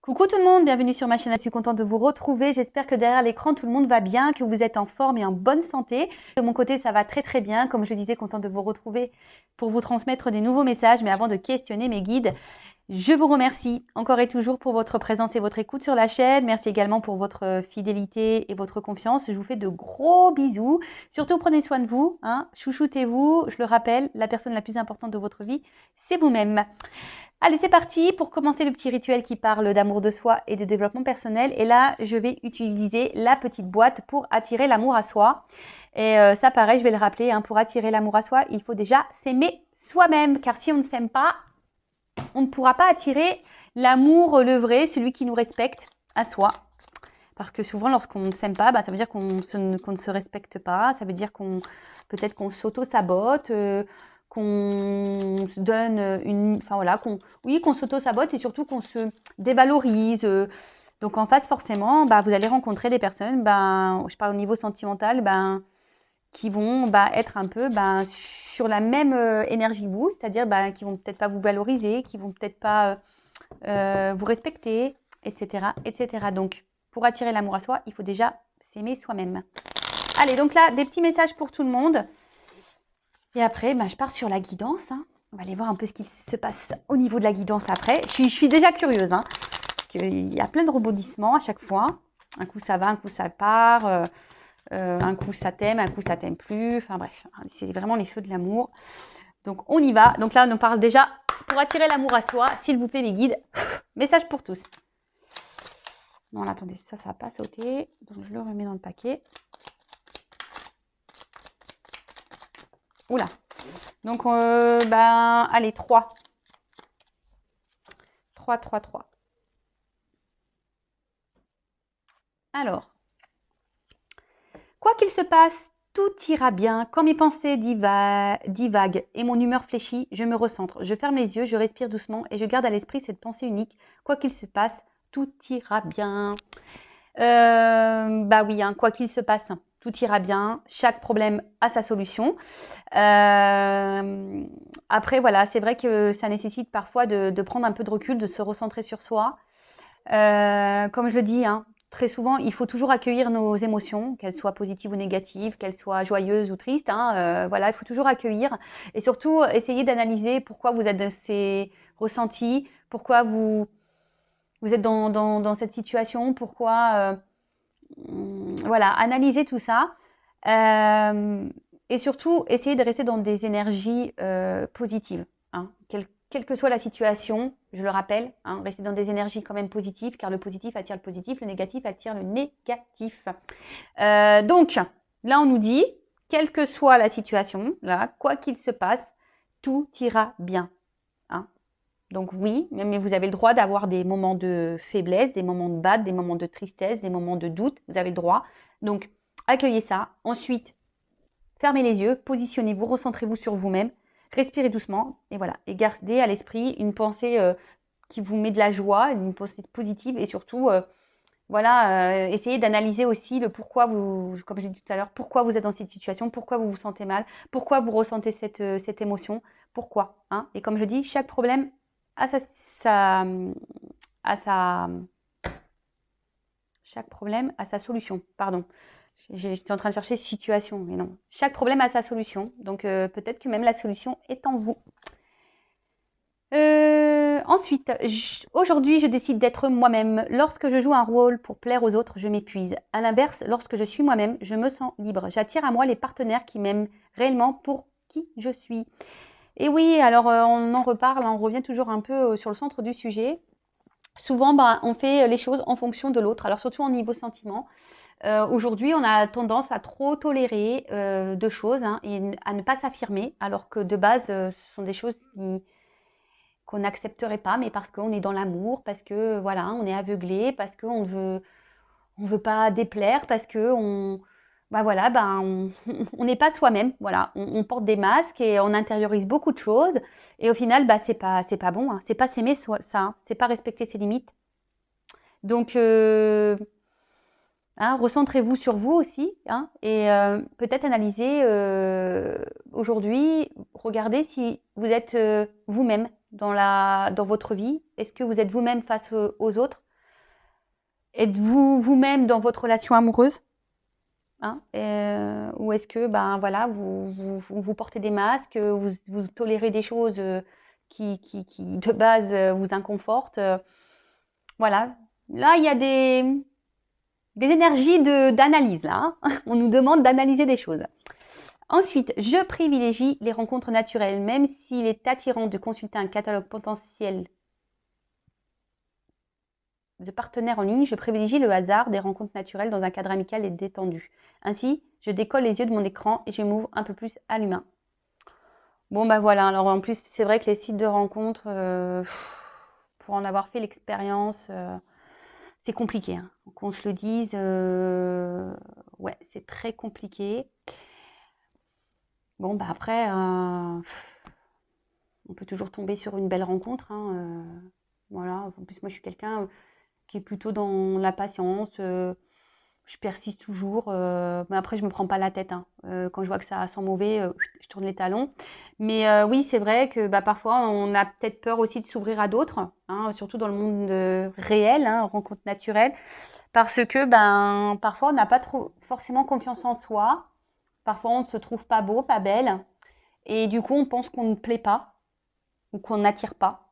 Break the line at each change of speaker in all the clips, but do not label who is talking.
Coucou tout le monde, bienvenue sur ma chaîne, je suis contente de vous retrouver. J'espère que derrière l'écran tout le monde va bien, que vous êtes en forme et en bonne santé. De mon côté ça va très très bien, comme je disais, contente de vous retrouver pour vous transmettre des nouveaux messages. Mais avant de questionner mes guides, je vous remercie encore et toujours pour votre présence et votre écoute sur la chaîne. Merci également pour votre fidélité et votre confiance. Je vous fais de gros bisous. Surtout prenez soin de vous, hein. Chouchoutez-vous. Je le rappelle, la personne la plus importante de votre vie, c'est vous-même. Allez, c'est parti pour commencer le petit rituel qui parle d'amour de soi et de développement personnel. Et là, je vais utiliser la petite boîte pour attirer l'amour à soi. Et ça, pareil, je vais le rappeler, hein, pour attirer l'amour à soi, il faut déjà s'aimer soi-même. Car si on ne s'aime pas, on ne pourra pas attirer l'amour, le vrai, celui qui nous respecte à soi. Parce que souvent, lorsqu'on ne s'aime pas, ça veut dire qu'on ne se respecte pas. Ça veut dire peut-être qu'on s'auto-sabote, qu'on se donne enfin voilà, qu'on s'auto-sabote et surtout qu'on se dévalorise. Donc en face, forcément, vous allez rencontrer des personnes, je parle au niveau sentimental, qui vont être un peu sur la même énergie que vous, c'est-à-dire qui vont peut-être pas vous valoriser, qui vont peut-être pas vous respecter, etc., etc. Donc, pour attirer l'amour à soi, il faut déjà s'aimer soi-même. Allez, donc là, des petits messages pour tout le monde. Et après, je pars sur la guidance. Hein. On va aller voir un peu ce qui se passe au niveau de la guidance après. Je suis déjà curieuse. Hein, parce qu'il y a plein de rebondissements à chaque fois. Un coup, ça va, un coup, ça part. Un coup, ça t'aime, un coup, ça t'aime plus. Enfin bref, c'est vraiment les feux de l'amour. Donc, on y va. Donc là, on parle déjà pour attirer l'amour à soi. S'il vous plaît, mes guides. Message pour tous. Non, attendez, ça va pas sauter. Donc, je le remets dans le paquet. Oula. Donc, allez, 3. 3, 3, 3. Alors, quoi qu'il se passe, tout ira bien. Quand mes pensées divaguent et mon humeur fléchit, je me recentre. Je ferme les yeux, je respire doucement et je garde à l'esprit cette pensée unique. Quoi qu'il se passe, tout ira bien. Oui, hein, quoi qu'il se passe, tout ira bien. Chaque problème a sa solution. Après, voilà, c'est vrai que ça nécessite parfois de prendre un peu de recul, de se recentrer sur soi. Comme je le dis, hein, très souvent, il faut toujours accueillir nos émotions, qu'elles soient positives ou négatives, qu'elles soient joyeuses ou tristes. Hein, voilà, il faut toujours accueillir et surtout essayer d'analyser pourquoi vous êtes dans ces ressentis, pourquoi vous êtes dans cette situation, pourquoi voilà, analyser tout ça. Et surtout, essayer de rester dans des énergies positives. Hein. Quelle que soit la situation, je le rappelle, hein, rester dans des énergies quand même positives, car le positif attire le positif, le négatif attire le négatif. Donc, là, on nous dit, quelle que soit la situation, là, quoi qu'il se passe, tout ira bien. Hein. Donc oui, mais vous avez le droit d'avoir des moments de faiblesse, des moments de bad, des moments de tristesse, des moments de doute. Vous avez le droit. Donc, accueillez ça. Ensuite, fermez les yeux, positionnez-vous, recentrez-vous sur vous-même, respirez doucement et voilà. Et gardez à l'esprit une pensée qui vous met de la joie, une pensée positive et surtout, essayez d'analyser aussi le pourquoi vous, comme j'ai dit tout à l'heure, pourquoi vous êtes dans cette situation, pourquoi vous vous sentez mal, pourquoi vous ressentez cette émotion, pourquoi. Hein. Et comme je dis, chaque problème a chaque problème a sa solution. Pardon. J'étais en train de chercher situation, mais non. Chaque problème a sa solution. Donc peut-être que même la solution est en vous. Ensuite, aujourd'hui, je décide d'être moi-même. Lorsque je joue un rôle pour plaire aux autres, je m'épuise. À l'inverse, lorsque je suis moi-même, je me sens libre. J'attire à moi les partenaires qui m'aiment réellement pour qui je suis. Et oui, alors on en reparle, on revient toujours un peu sur le centre du sujet. Souvent, on fait les choses en fonction de l'autre, alors surtout au niveau sentiment. Aujourd'hui, on a tendance à trop tolérer de choses et à ne pas s'affirmer, alors que de base, ce sont des choses qu'on n'accepterait pas, mais parce qu'on est dans l'amour, parce que voilà, on est aveuglé, parce qu'on veut pas déplaire, parce que on n'est pas soi-même, voilà, on porte des masques et on intériorise beaucoup de choses, et au final, c'est pas bon, hein, c'est pas s'aimer ça, hein, c'est pas respecter ses limites. Donc hein, recentrez-vous sur vous aussi, hein, et peut-être analyser aujourd'hui, regardez si vous êtes vous-même dans votre vie. Est-ce que vous êtes vous-même face aux autres? Êtes-vous vous-même dans votre relation amoureuse, hein, ou est-ce que ben voilà, vous portez des masques, vous tolérez des choses qui de base vous inconfortent. Voilà. Là, il y a des énergies d'analyse là, hein. On nous demande d'analyser des choses. Ensuite, je privilégie les rencontres naturelles, même s'il est attirant de consulter un catalogue potentiel de partenaires en ligne, je privilégie le hasard des rencontres naturelles dans un cadre amical et détendu. Ainsi, je décolle les yeux de mon écran et je m'ouvre un peu plus à l'humain. Bon, bah voilà, alors en plus, c'est vrai que les sites de rencontres, pour en avoir fait l'expérience, c'est compliqué, hein. Qu'on se le dise, ouais, c'est très compliqué. Bon, bah après, on peut toujours tomber sur une belle rencontre, hein, voilà. En plus, moi, je suis quelqu'un qui est plutôt dans la patience. Je persiste toujours, mais après je me prends pas la tête, hein. Quand je vois que ça sent mauvais, je tourne les talons. Mais oui, c'est vrai que bah, parfois on a peut-être peur aussi de s'ouvrir à d'autres, hein, surtout dans le monde réel, hein, rencontre naturelle, parce que ben parfois on n'a pas trop forcément confiance en soi. Parfois on ne se trouve pas beau, pas belle, et du coup on pense qu'on ne plaît pas ou qu'on n'attire pas.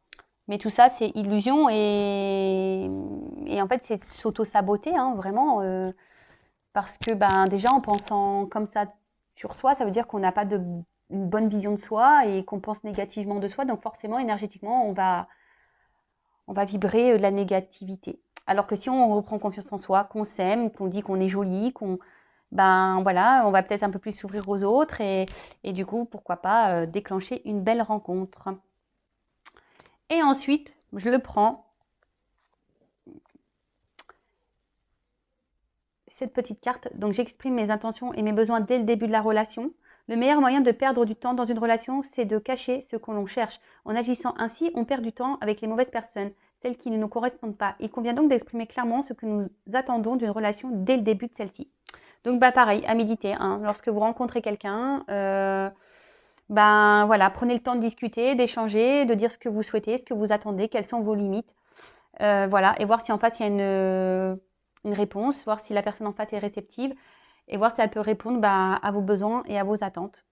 Mais tout ça, c'est illusion et en fait, c'est s'auto-saboter, hein, vraiment. Parce que ben, déjà, en pensant comme ça sur soi, ça veut dire qu'on n'a pas une bonne vision de soi et qu'on pense négativement de soi. Donc forcément, énergétiquement, on va vibrer de la négativité. Alors que si on reprend confiance en soi, qu'on s'aime, qu'on dit qu'on est joli, ben voilà, on va peut-être un peu plus s'ouvrir aux autres et du coup, pourquoi pas déclencher une belle rencontre. Et ensuite, je le prends, cette petite carte. Donc j'exprime mes intentions et mes besoins dès le début de la relation. Le meilleur moyen de perdre du temps dans une relation, c'est de cacher ce que l'on cherche. En agissant ainsi, on perd du temps avec les mauvaises personnes, celles qui ne nous correspondent pas. Il convient donc d'exprimer clairement ce que nous attendons d'une relation dès le début de celle-ci. Donc bah pareil, à méditer, hein. Lorsque vous rencontrez quelqu'un, ben voilà, prenez le temps de discuter, d'échanger, de dire ce que vous souhaitez, ce que vous attendez, quelles sont vos limites. Voilà, et voir si en face il y a une réponse, voir si la personne en face est réceptive et voir si elle peut répondre bah, à vos besoins et à vos attentes.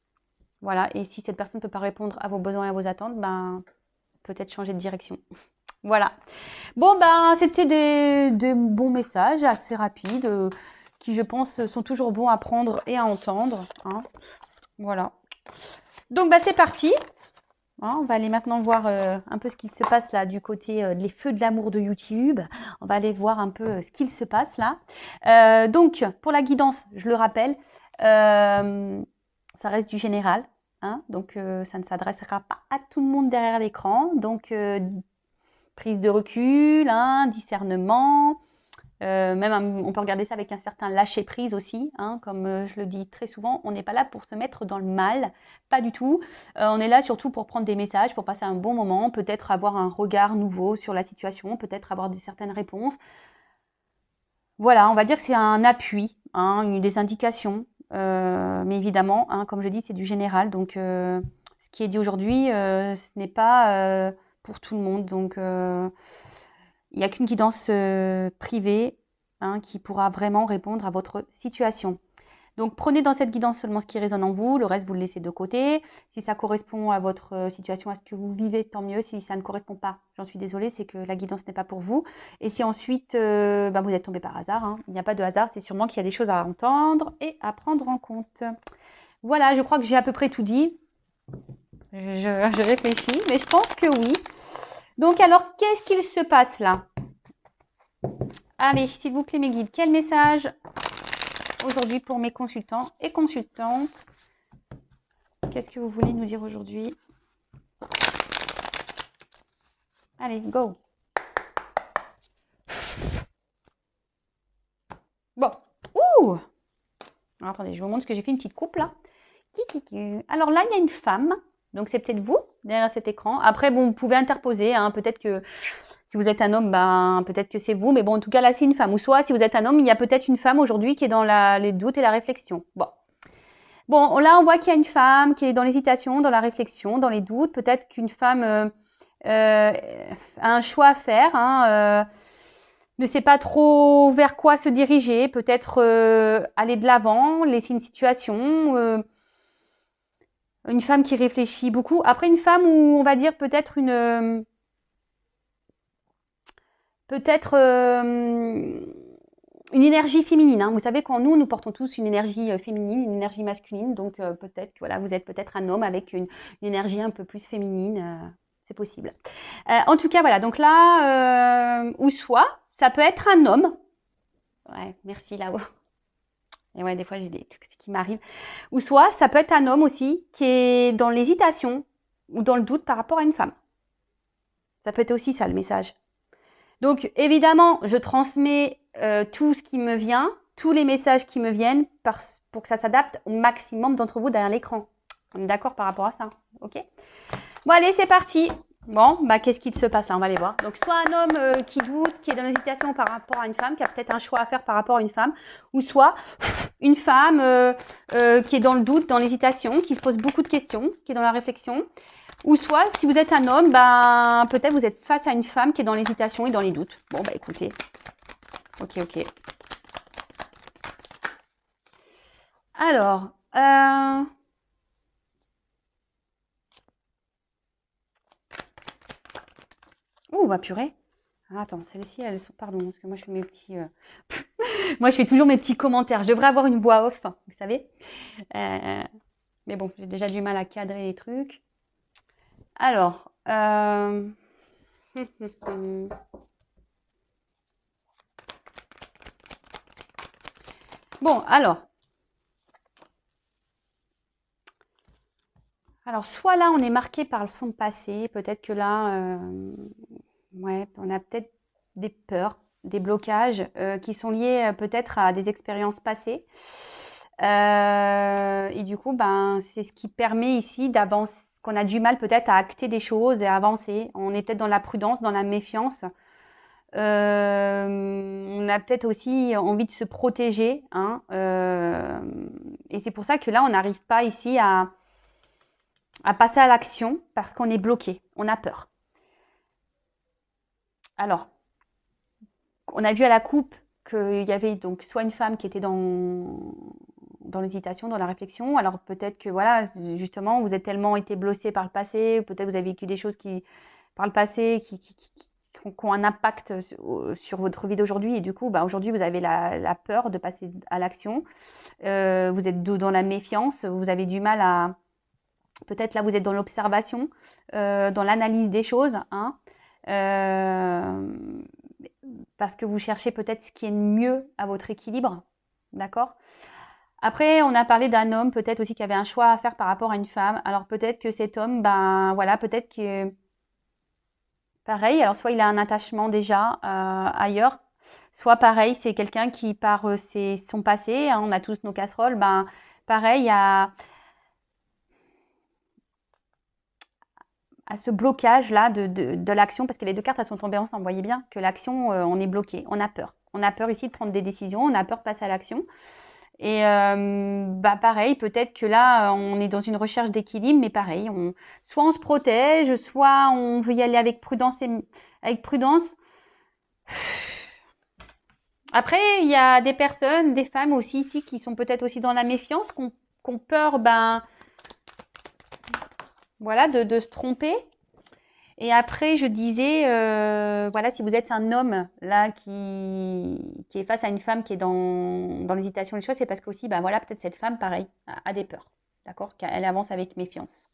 Voilà, et si cette personne ne peut pas répondre à vos besoins et à vos attentes, ben, peut-être changer de direction. Voilà. Bon, ben, c'était des bons messages assez rapides qui, je pense, sont toujours bons à prendre et à entendre, hein. Voilà. Donc, bah, c'est parti. On va aller maintenant voir un peu ce qu'il se passe là du côté des feux de l'amour de YouTube. On va aller voir un peu ce qu'il se passe là. Donc, pour la guidance, je le rappelle, ça reste du général, hein, donc ça ne s'adressera pas à tout le monde derrière l'écran. Donc, prise de recul, hein, discernement. Même on peut regarder ça avec un certain lâcher prise aussi, hein, comme je le dis très souvent, on n'est pas là pour se mettre dans le mal, pas du tout. On est là surtout pour prendre des messages, pour passer un bon moment, peut-être avoir un regard nouveau sur la situation, peut-être avoir certaines réponses. Voilà, on va dire que c'est un appui, hein, des indications, mais évidemment, hein, comme je dis, c'est du général, donc ce qui est dit aujourd'hui, ce n'est pas pour tout le monde, donc il n'y a qu'une guidance privée, hein, qui pourra vraiment répondre à votre situation. Donc prenez dans cette guidance seulement ce qui résonne en vous, le reste vous le laissez de côté. Si ça correspond à votre situation, à ce que vous vivez, tant mieux. Si ça ne correspond pas, j'en suis désolée, c'est que la guidance n'est pas pour vous. Et si ensuite vous êtes tombé par hasard, hein, il n'y a pas de hasard, c'est sûrement qu'il y a des choses à entendre et à prendre en compte. Voilà, je crois que j'ai à peu près tout dit. Je réfléchis, mais je pense que oui. Donc alors, qu'est-ce qu'il se passe là? Allez, s'il vous plaît mes guides, quel message aujourd'hui pour mes consultants et consultantes? Qu'est-ce que vous voulez nous dire aujourd'hui? Allez, go! Bon. Ouh! Alors, attendez, je vous montre ce que j'ai fait, une petite coupe là. Alors là, il y a une femme. Donc, c'est peut-être vous, derrière cet écran. Après, bon, vous pouvez interposer, hein, peut-être que si vous êtes un homme, ben, peut-être que c'est vous. Mais bon, en tout cas, là, c'est une femme. Ou soit, si vous êtes un homme, il y a peut-être une femme aujourd'hui qui est dans les doutes et la réflexion. Bon, là, on voit qu'il y a une femme qui est dans l'hésitation, dans la réflexion, dans les doutes. Peut-être qu'une femme a un choix à faire, hein, ne sait pas trop vers quoi se diriger, peut-être aller de l'avant, laisser une situation, une femme qui réfléchit beaucoup. Après, une femme où on va dire peut-être une énergie féminine. Hein. Vous savez, quand nous portons tous une énergie féminine, une énergie masculine. Donc, peut-être que voilà, vous êtes peut-être un homme avec une énergie un peu plus féminine. C'est possible. En tout cas, voilà. Donc là, ou soit, ça peut être un homme. Ouais, merci là-haut. Et ouais, des fois, j'ai des trucs qui m'arrivent. Ou soit, ça peut être un homme aussi qui est dans l'hésitation ou dans le doute par rapport à une femme. Ça peut être aussi ça, le message. Donc, évidemment, je transmets tout ce qui me vient, tous les messages qui me viennent pour que ça s'adapte au maximum d'entre vous derrière l'écran. On est d'accord par rapport à ça, ok? Bon, allez, c'est parti. Bon, bah, qu'est-ce qui se passe là? On va aller voir. Donc, soit un homme qui doute, qui est dans l'hésitation par rapport à une femme, qui a peut-être un choix à faire par rapport à une femme, ou soit une femme qui est dans le doute, dans l'hésitation, qui se pose beaucoup de questions, qui est dans la réflexion. Ou soit, si vous êtes un homme, ben, peut-être vous êtes face à une femme qui est dans l'hésitation et dans les doutes. Bon, bah écoutez. Ok. Alors, ouh, bah purée. Ah, attends, celles-ci, elles sont... Pardon, parce que moi, je fais mes petits... Moi, je fais toujours mes petits commentaires. Je devrais avoir une voix off, vous savez. Mais bon, j'ai déjà du mal à cadrer les trucs. Alors... Bon, alors, soit là, on est marqué par son passé, peut-être que là, ouais, on a peut-être des peurs, des blocages qui sont liés peut-être à des expériences passées. Et du coup, ben, c'est ce qui permet ici d'avancer, qu'on a du mal peut-être à acter des choses et à avancer. On est peut-être dans la prudence, dans la méfiance. On a peut-être aussi envie de se protéger. Hein, et c'est pour ça que là, on n'arrive pas ici à passer à l'action parce qu'on est bloqué, on a peur. Alors, on a vu à la coupe qu'il y avait donc soit une femme qui était dans l'hésitation, dans la réflexion. Alors peut-être que voilà, justement, vous êtes tellement été blessé par le passé, peut-être vous avez vécu des choses par le passé qui ont un impact sur votre vie d'aujourd'hui. Et du coup, bah, aujourd'hui, vous avez la peur de passer à l'action. Vous êtes dans la méfiance, vous avez du mal à... Peut-être là, vous êtes dans l'observation, dans l'analyse des choses, hein, parce que vous cherchez peut-être ce qui est mieux à votre équilibre, d'accord? Après, on a parlé d'un homme peut-être aussi qui avait un choix à faire par rapport à une femme. Alors peut-être que cet homme, ben voilà, peut-être que pareil. Alors soit il a un attachement déjà ailleurs, soit pareil, c'est quelqu'un qui par son passé, hein, on a tous nos casseroles, ben pareil, à ce blocage-là de l'action, parce que les deux cartes, elles sont tombées ensemble. Vous voyez bien que l'action, on est bloqué, on a peur. On a peur ici de prendre des décisions, on a peur de passer à l'action. Et bah pareil, peut-être que là, on est dans une recherche d'équilibre, mais pareil, soit on se protège, soit on veut y aller avec prudence. Après, il y a des personnes, des femmes aussi ici, qui sont peut-être aussi dans la méfiance, qui ont peur, ben, voilà, de se tromper. Et après, je disais, voilà, si vous êtes un homme là qui est face à une femme qui est dans l'hésitation des choses, c'est parce que aussi, ben voilà, peut-être cette femme, pareil, a des peurs, d'accord, qu'elle avance avec méfiance.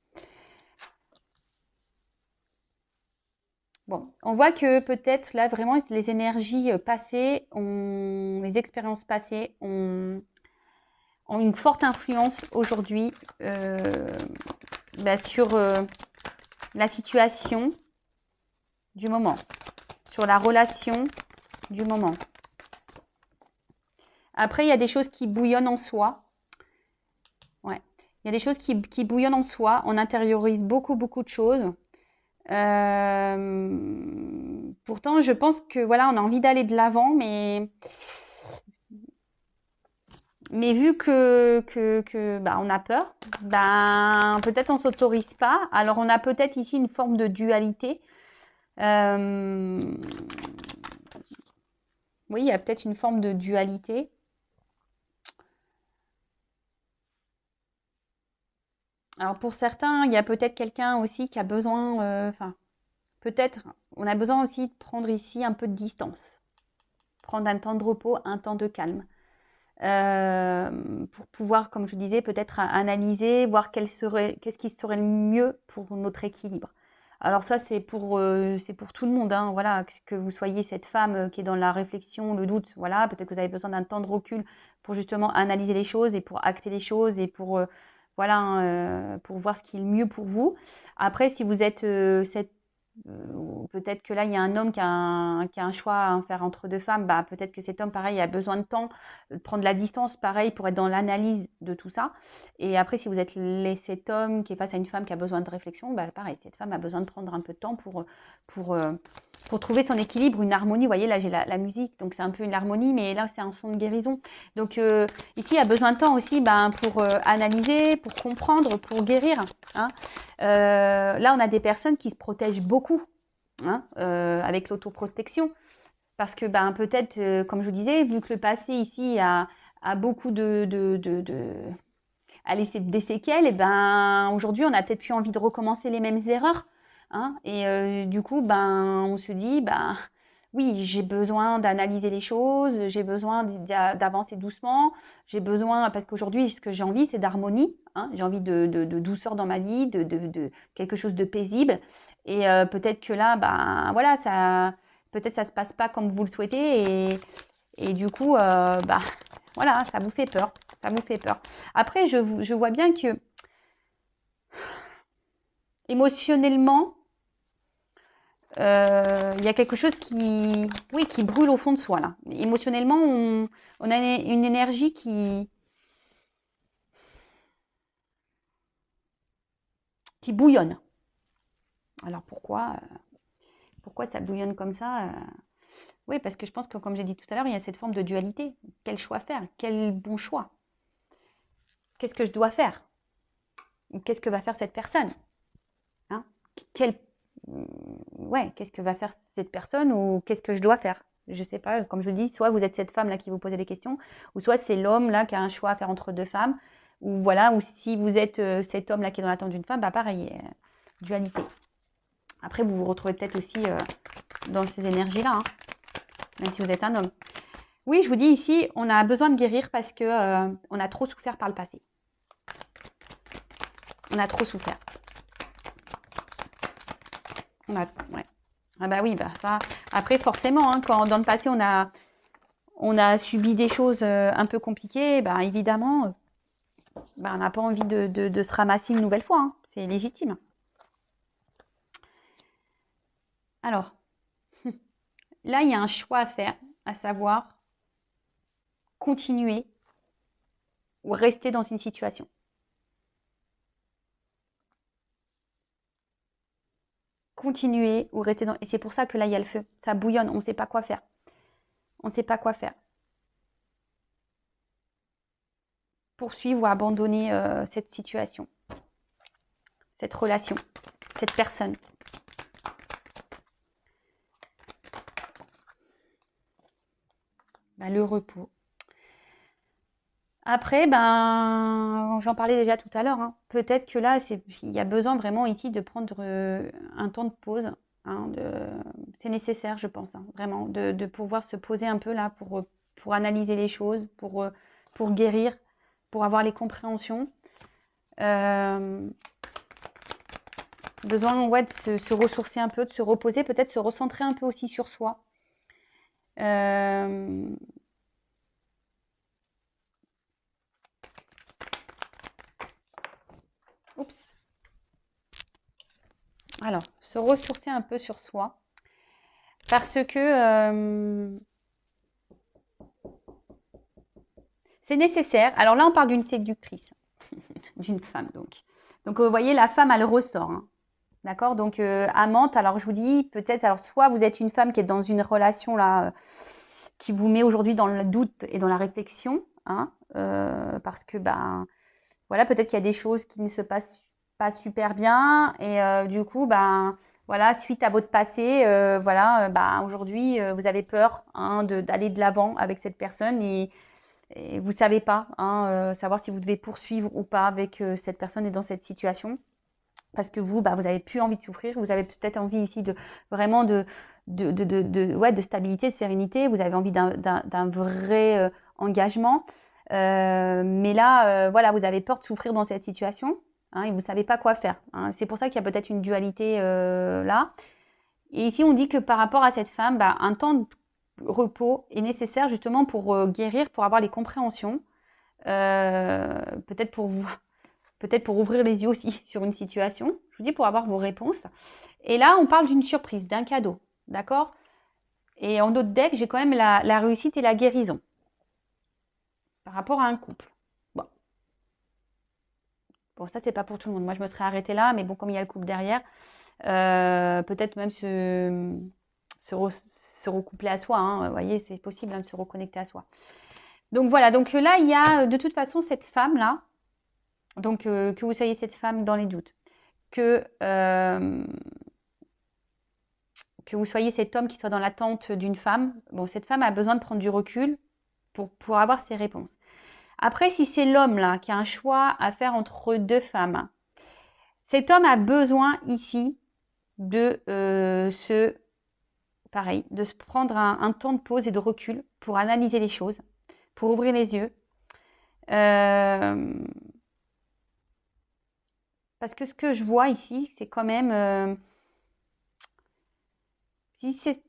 Bon, on voit que peut-être là vraiment les énergies passées, les expériences passées ont une forte influence aujourd'hui sur la situation du moment, sur la relation du moment. Après, il y a des choses qui bouillonnent en soi. Ouais. Il y a des choses qui bouillonnent en soi. On intériorise beaucoup de choses. Pourtant, je pense que voilà, on a envie d'aller de l'avant, mais vu que bah, on a peur, ben peut-être on s'autorise pas. Alors on a peut-être ici une forme de dualité. Oui, il y a peut-être une forme de dualité. Alors pour certains, il y a peut-être quelqu'un aussi qui a besoin, enfin, peut-être, on a besoin aussi de prendre ici un peu de distance, prendre un temps de repos, un temps de calme, pour pouvoir, comme je disais, peut-être analyser, voir qu'est-ce qui serait le mieux pour notre équilibre. Alors ça, c'est pour tout le monde, hein, voilà, que vous soyez cette femme qui est dans la réflexion, le doute, voilà, peut-être que vous avez besoin d'un temps de recul pour justement analyser les choses et pour acter les choses et pour, voilà, hein, pour voir ce qui est le mieux pour vous. Après, si vous êtes cette peut-être que là, il y a un homme qui a un choix à faire entre deux femmes. Bah, peut-être que cet homme, pareil, a besoin de temps, de prendre la distance, pareil, pour être dans l'analyse de tout ça. Et après, si vous êtes cet homme qui est face à une femme qui a besoin de réflexion, bah, pareil, cette femme a besoin de prendre un peu de temps pour, euh, pour trouver son équilibre, une harmonie. Vous voyez, là, j'ai la musique, donc c'est un peu une harmonie, mais là, c'est un son de guérison. Donc, ici, il y a besoin de temps aussi ben, pour analyser, pour comprendre, pour guérir. Hein. Là, on a des personnes qui se protègent beaucoup hein, avec l'autoprotection. Parce que ben, peut-être, comme je vous disais, vu que le passé ici a beaucoup a laissé des séquelles, et ben, aujourd'hui, on a peut-être plus envie de recommencer les mêmes erreurs. Hein, et du coup, ben, on se dit, ben, oui, j'ai besoin d'analyser les choses, j'ai besoin d'avancer doucement, j'ai besoin, parce qu'aujourd'hui, ce que j'ai envie, c'est d'harmonie, hein, j'ai envie de douceur dans ma vie, de quelque chose de paisible. Et peut-être que là, ben, voilà, peut-être ça se passe pas comme vous le souhaitez, et du coup, bah, voilà, ça vous fait peur, ça vous fait peur. Après, je vois bien que émotionnellement, il y a quelque chose oui, qui brûle au fond de soi là. Émotionnellement, on a une énergie qui bouillonne. Alors pourquoi ça bouillonne comme ça Oui, parce que je pense que, comme j'ai dit tout à l'heure, il y a cette forme de dualité. Quel choix faire? Quel bon choix? Qu'est-ce que je dois faire? Qu'est-ce que va faire cette personne? Hein? Quel ouais, qu'est-ce que va faire cette personne ou qu'est-ce que je dois faire? Je sais pas, comme je dis, soit vous êtes cette femme là qui vous posez des questions, ou soit c'est l'homme là qui a un choix à faire entre deux femmes, ou voilà, ou si vous êtes cet homme là qui est dans l'attente d'une femme, bah pareil, dualité. Après, vous vous retrouvez peut-être aussi dans ces énergies-là, hein, même si vous êtes un homme. Oui, je vous dis ici, on a besoin de guérir parce que on a trop souffert par le passé. On a trop souffert. Ouais. Ah bah oui, bah ça. Après, forcément, hein, quand dans le passé on a subi des choses un peu compliquées, bah évidemment, bah, on n'a pas envie de se ramasser une nouvelle fois. Hein. C'est légitime. Alors, là, il y a un choix à faire, à savoir continuer ou rester dans une situation. Continuer ou rester dans. Et c'est pour ça que là, il y a le feu. Ça bouillonne, on ne sait pas quoi faire. On ne sait pas quoi faire. Poursuivre ou abandonner cette situation, cette relation, cette personne. Ben, le repos. Après, ben, j'en parlais déjà tout à l'heure. Hein. Peut-être que là, il y a besoin vraiment ici de prendre un temps de pause. Hein, c'est nécessaire, je pense, hein, vraiment, de pouvoir se poser un peu là pour analyser les choses, pour guérir, pour avoir les compréhensions. Euh, besoin ouais, de se ressourcer un peu, de se reposer, peut-être se recentrer un peu aussi sur soi. Euh, oups. Alors, se ressourcer un peu sur soi. Parce que c'est nécessaire. Alors là, on parle d'une séductrice, d'une femme donc. Donc vous voyez, la femme, elle ressort. Hein. D'accord. Donc amante, alors je vous dis, peut-être, alors soit vous êtes une femme qui est dans une relation là, qui vous met aujourd'hui dans le doute et dans la réflexion. Hein, parce que, ben, voilà, peut-être qu'il y a des choses qui ne se passent pas super bien. Et du coup, ben, Voilà, suite à votre passé, voilà, bah, aujourd'hui, vous avez peur hein, d'aller de l'avant avec cette personne et vous ne savez pas, hein, savoir si vous devez poursuivre ou pas avec cette personne et dans cette situation. Parce que vous, bah, vous n'avez plus envie de souffrir, vous avez peut-être envie ici de vraiment ouais, de stabilité, de sérénité, vous avez envie d'un vrai engagement. Mais là, voilà, vous avez peur de souffrir dans cette situation hein, et vous ne savez pas quoi faire. Hein. C'est pour ça qu'il y a peut-être une dualité là. Et ici, on dit que par rapport à cette femme, bah, un temps de repos est nécessaire justement pour guérir, pour avoir les compréhensions, peut-être pour vous, peut-être pour ouvrir les yeux aussi sur une situation. Je vous dis pour avoir vos réponses. Et là, on parle d'une surprise, d'un cadeau, d'accord? Et en autre deck, j'ai quand même la réussite et la guérison par rapport à un couple. Bon, bon ça, c'est pas pour tout le monde. Moi, je me serais arrêtée là, mais bon, comme il y a le couple derrière, peut-être même se, se recoupler à soi. Hein. Vous voyez, c'est possible hein, de se reconnecter à soi. Donc voilà, donc là, il y a de toute façon cette femme-là, donc que vous soyez cette femme dans les doutes, que vous soyez cet homme qui soit dans l'attente d'une femme, bon, cette femme a besoin de prendre du recul pour avoir ses réponses. Après, si c'est l'homme là qui a un choix à faire entre deux femmes, cet homme a besoin ici de pareil, de se prendre un temps de pause et de recul pour analyser les choses, pour ouvrir les yeux. Parce que ce que je vois ici, c'est quand même... si c'est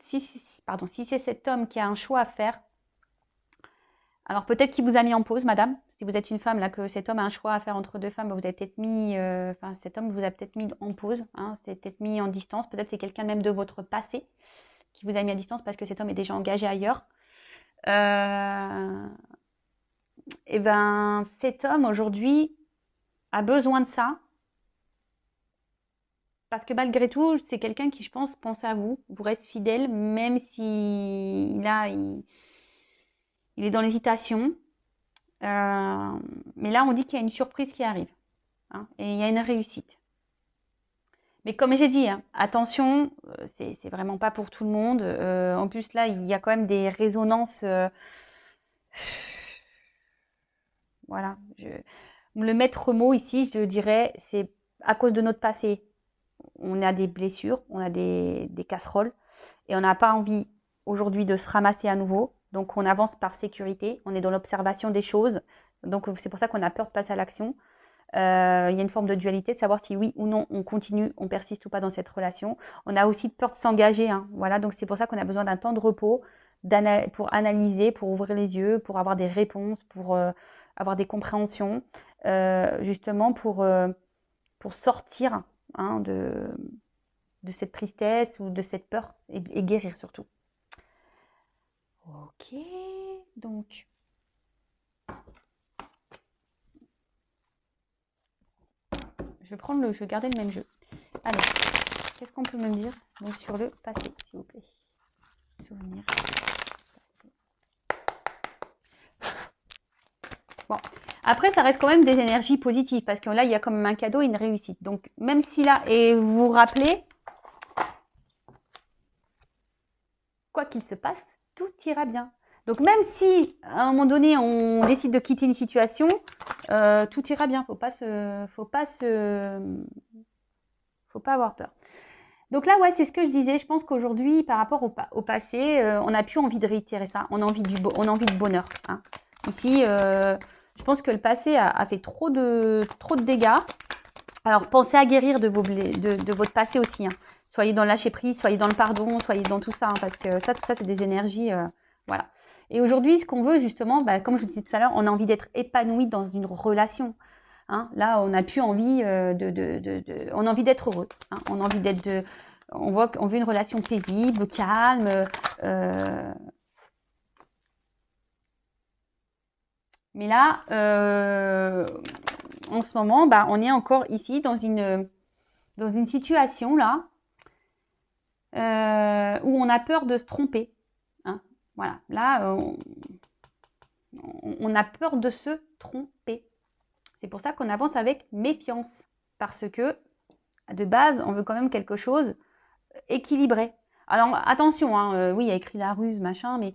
cet homme qui a un choix à faire, alors peut-être qu'il vous a mis en pause, madame. Si vous êtes une femme, là, que cet homme a un choix à faire entre deux femmes, vous avez peut-être mis... Enfin, cet homme vous a peut-être mis en pause, hein, c'est peut-être mis en distance. Peut-être c'est quelqu'un même de votre passé qui vous a mis à distance parce que cet homme est déjà engagé ailleurs. Et ben, cet homme, aujourd'hui, a besoin de ça. Parce que malgré tout, c'est quelqu'un qui, je pense à vous, vous reste fidèle, même si il est dans l'hésitation. Mais là, on dit qu'il y a une surprise qui arrive. Hein, et il y a une réussite. Mais comme j'ai dit, hein, attention, c'est vraiment pas pour tout le monde. En plus, là, il y a quand même des résonances. Voilà. Le maître mot ici, je dirais, c'est à cause de notre passé. On a des blessures, on a des casseroles et on n'a pas envie aujourd'hui de se ramasser à nouveau. Donc on avance par sécurité, on est dans l'observation des choses. Donc c'est pour ça qu'on a peur de passer à l'action. Il y a une forme de dualité, de savoir si oui ou non on continue, on persiste ou pas dans cette relation. On a aussi peur de s'engager. Hein. Voilà, donc c'est pour ça qu'on a besoin d'un temps de repos pour analyser, pour ouvrir les yeux, pour avoir des réponses, pour avoir des compréhensions, justement pour sortir hein, de cette tristesse ou de cette peur et guérir surtout. Ok, donc je vais garder le même jeu. Alors, qu'est-ce qu'on peut me dire donc, sur le passé, s'il vous plaît? Souvenir. Bon, après, ça reste quand même des énergies positives parce que là, il y a quand même un cadeau et une réussite. Donc, même si là, et vous vous rappelez, quoi qu'il se passe, tout ira bien. Donc, même si à un moment donné, on décide de quitter une situation, tout ira bien. Faut pas avoir peur. Donc là, ouais, c'est ce que je disais. Je pense qu'aujourd'hui, par rapport au passé, on n'a plus envie de réitérer ça. On a envie de bonheur. Hein. Ici, je pense que le passé a fait trop de dégâts. Alors, pensez à guérir de votre passé aussi. Hein. Soyez dans le lâcher prise, soyez dans le pardon, soyez dans tout ça. Hein, parce que tout ça, c'est des énergies. Voilà. Et aujourd'hui, ce qu'on veut, justement, bah, comme je vous disais tout à l'heure, on a envie d'être épanoui dans une relation. Hein. Là, on n'a plus envie on a envie d'être heureux. Hein. On a envie on veut une relation paisible, calme. Mais là, en ce moment, bah, on est encore ici dans une situation là où on a peur de se tromper. Hein. Voilà, là, on a peur de se tromper. C'est pour ça qu'on avance avec méfiance. Parce que, de base, on veut quand même quelque chose équilibré. Alors attention, hein, oui, il y a écrit la ruse, machin, mais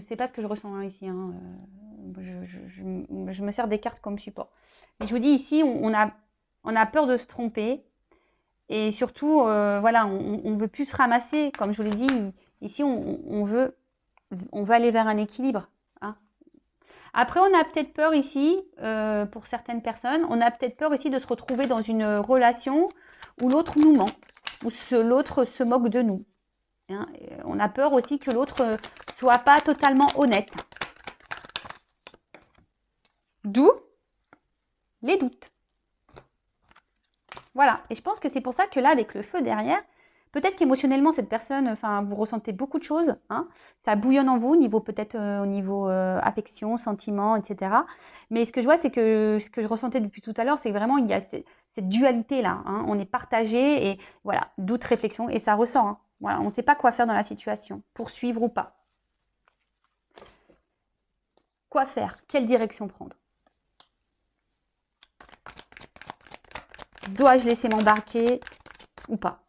c'est pas ce que je ressens hein, ici. Hein, je me sers des cartes comme support. Mais je vous dis ici, on a peur de se tromper. Et surtout, voilà, on veut plus se ramasser. Comme je vous l'ai dit, ici, on veut aller vers un équilibre. Hein. Après, on a peut-être peur ici, pour certaines personnes, on a peut-être peur ici de se retrouver dans une relation où l'autre nous ment, où l'autre se moque de nous. Hein. On a peur aussi que l'autre soit pas totalement honnête. D'où les doutes. Voilà. Et je pense que c'est pour ça que là, avec le feu derrière, peut-être qu'émotionnellement, cette personne, enfin, vous ressentez beaucoup de choses. Hein. Ça bouillonne en vous, peut-être au niveau affection, sentiment, etc. Mais ce que je vois, c'est que ce que je ressentais depuis tout à l'heure, c'est vraiment, il y a cette dualité-là. Hein. On est partagé et voilà, doute, réflexion, et ça ressent. Hein. Voilà, on ne sait pas quoi faire dans la situation, poursuivre ou pas. Quoi faire? Quelle direction prendre? Dois-je laisser m'embarquer ou pas?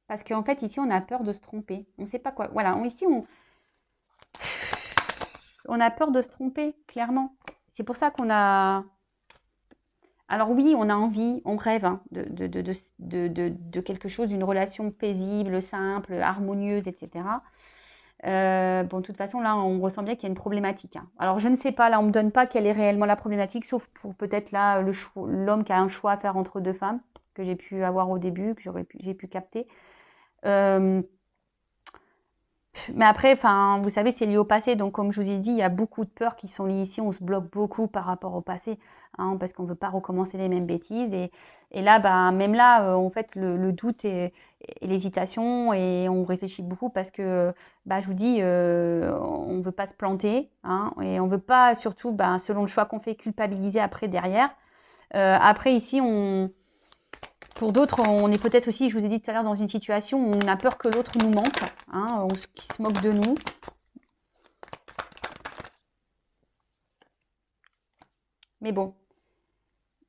Parce qu'en fait, ici, on a peur de se tromper. On ne sait pas quoi. Voilà, ici, on a peur de se tromper, clairement. C'est pour ça qu'on a... Alors oui, on a envie, on rêve hein, de quelque chose, d'une relation paisible, simple, harmonieuse, etc. Bon, de toute façon, là, on ressent bien qu'il y a une problématique. Hein. Alors, je ne sais pas, là, on ne me donne pas quelle est réellement la problématique, sauf pour peut-être là, l'homme qui a un choix à faire entre deux femmes, que j'ai pu avoir au début, que j'ai pu capter. Mais après, enfin, vous savez, c'est lié au passé. Donc, comme je vous ai dit, il y a beaucoup de peurs qui sont liées ici. On se bloque beaucoup par rapport au passé, hein, parce qu'on ne veut pas recommencer les mêmes bêtises. Et là, bah, même là, en fait, le doute et l'hésitation, et on réfléchit beaucoup parce que, bah, je vous dis, on ne veut pas se planter, hein, et on ne veut pas, surtout, bah, selon le choix qu'on fait, culpabiliser après derrière. Après, ici, pour d'autres, on est peut-être aussi, je vous ai dit tout à l'heure, dans une situation où on a peur que l'autre nous manque, hein, qu'il se moque de nous. Mais bon,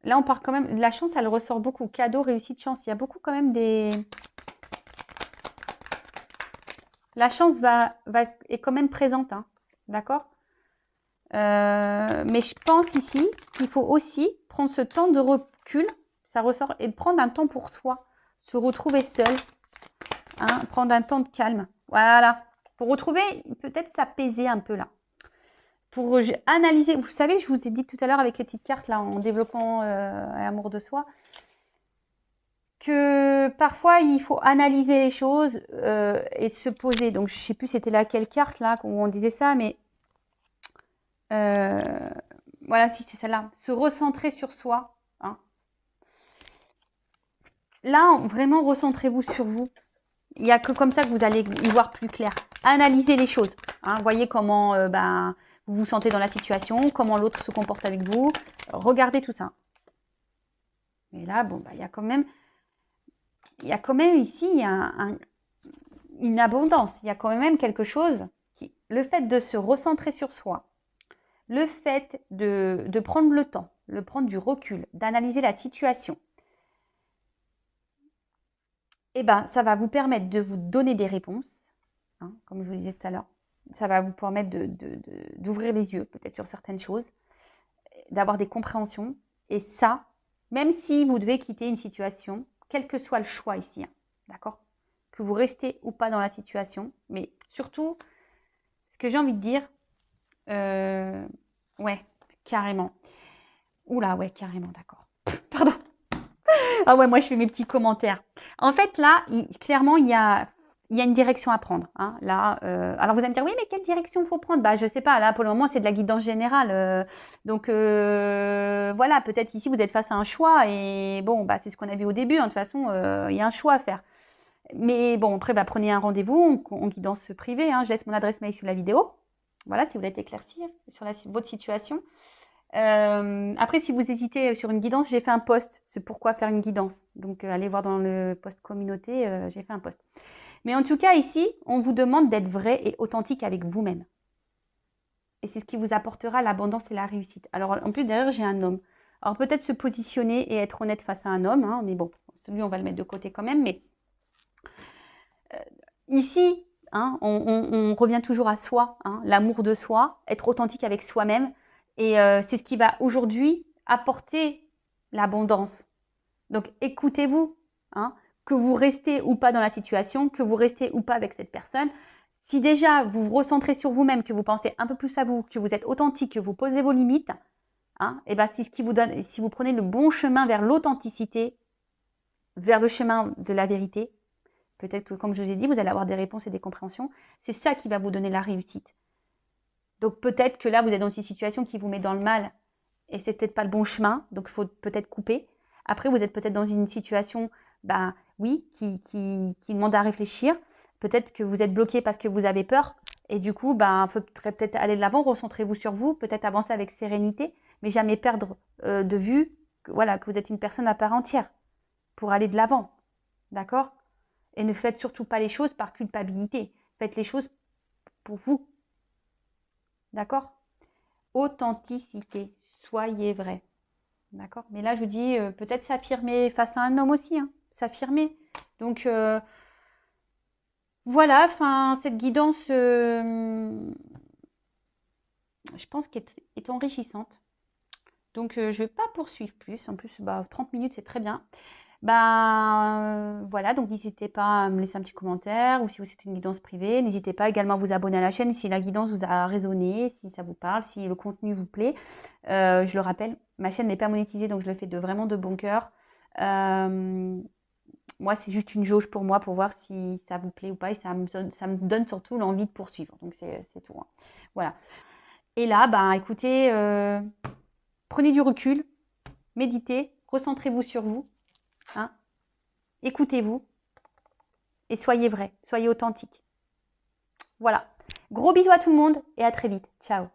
là on part quand même, la chance elle ressort beaucoup, cadeau, réussite, chance, il y a beaucoup quand même des... La chance est quand même présente, hein, d'accord mais je pense ici qu'il faut aussi prendre ce temps de recul, ça ressort, et de prendre un temps pour soi, se retrouver seul, hein, prendre un temps de calme. Voilà, pour retrouver, peut-être s'apaiser un peu là. Pour analyser, vous savez, je vous ai dit tout à l'heure avec les petites cartes là, en développant l'amour de soi, que parfois il faut analyser les choses et se poser. Donc je ne sais plus c'était laquelle carte là où on disait ça, mais voilà, si c'est celle-là, se recentrer sur soi. Hein. Là, vraiment, recentrez-vous sur vous. Il n'y a que comme ça que vous allez y voir plus clair. Analysez les choses. Hein. Voyez comment vous vous sentez dans la situation, comment l'autre se comporte avec vous. Regardez tout ça. Mais là, bon, bah, il y a quand même ici une abondance. Il y a quand même quelque chose qui, le fait de se recentrer sur soi, le fait de prendre le temps, de prendre du recul, d'analyser la situation, eh ben, ça va vous permettre de vous donner des réponses, hein, comme je vous disais tout à l'heure. Ça va vous permettre d'ouvrir les yeux peut-être sur certaines choses, d'avoir des compréhensions. Et ça, même si vous devez quitter une situation, quel que soit le choix ici, hein, d'accord, que vous restez ou pas dans la situation, mais surtout, ce que j'ai envie de dire, ouais, carrément. Oula, ouais, carrément, d'accord. Pardon. Ah ouais, moi je fais mes petits commentaires. En fait, là, clairement, il y a une direction à prendre. Hein. Là, alors vous allez me dire, oui, mais quelle direction faut prendre? Bah, je sais pas. Là, pour le moment, c'est de la guidance générale. Donc voilà, peut-être ici vous êtes face à un choix et bon, bah c'est ce qu'on a vu au début. Hein. De toute façon, il y a un choix à faire. Mais bon, après, bah, prenez un rendez-vous en guidance privée. Hein. Je laisse mon adresse mail sous la vidéo. Voilà, si vous voulez éclaircir sur votre situation. Après, si vous hésitez sur une guidance, j'ai fait un post. C'est pourquoi faire une guidance. Donc, allez voir dans le post communauté, j'ai fait un post. Mais en tout cas, ici, on vous demande d'être vrai et authentique avec vous-même. Et c'est ce qui vous apportera l'abondance et la réussite. Alors, en plus, derrière, j'ai un homme. Alors peut-être se positionner et être honnête face à un homme, hein, mais bon, lui on va le mettre de côté quand même. Mais ici, hein, on revient toujours à soi, hein, l'amour de soi, être authentique avec soi-même. Et c'est ce qui va aujourd'hui apporter l'abondance. Donc écoutez-vous, hein, que vous restez ou pas dans la situation, que vous restez ou pas avec cette personne. Si déjà vous vous recentrez sur vous-même, que vous pensez un peu plus à vous, que vous êtes authentique, que vous posez vos limites, hein, et ben c'est ce qui vous donne, si vous prenez le bon chemin vers l'authenticité, vers le chemin de la vérité, peut-être que comme je vous ai dit, vous allez avoir des réponses et des compréhensions, c'est ça qui va vous donner la réussite. Donc peut-être que là, vous êtes dans une situation qui vous met dans le mal et c'est peut-être pas le bon chemin, donc il faut peut-être couper. Après, vous êtes peut-être dans une situation, ben oui, qui demande à réfléchir. Peut-être que vous êtes bloqué parce que vous avez peur et du coup, ben, il faudrait peut-être aller de l'avant, recentrez-vous sur vous, peut-être avancer avec sérénité, mais jamais perdre de vue que, voilà, que vous êtes une personne à part entière pour aller de l'avant, d'accord? Et ne faites surtout pas les choses par culpabilité. Faites les choses pour vous, d'accord? Authenticité, soyez vrai. D'accord. Mais là, je vous dis, peut-être s'affirmer face à un homme aussi, hein, s'affirmer. Donc, voilà, enfin, cette guidance, je pense qu'elle est enrichissante. Donc, je ne vais pas poursuivre plus. En plus, 30 minutes, c'est très bien. Voilà, donc n'hésitez pas à me laisser un petit commentaire ou si vous êtes une guidance privée, n'hésitez pas également à vous abonner à la chaîne si la guidance vous a résonné, si ça vous parle, si le contenu vous plaît. Je le rappelle, ma chaîne n'est pas monétisée, donc je le fais vraiment de bon cœur. Moi, c'est juste une jauge pour moi pour voir si ça vous plaît ou pas et ça me donne surtout l'envie de poursuivre. Donc, c'est tout, hein. Voilà. Et là, écoutez, prenez du recul, méditez, recentrez-vous sur vous. Hein, écoutez-vous et soyez vrai, soyez authentique. Voilà. Gros bisous à tout le monde et à très vite. Ciao.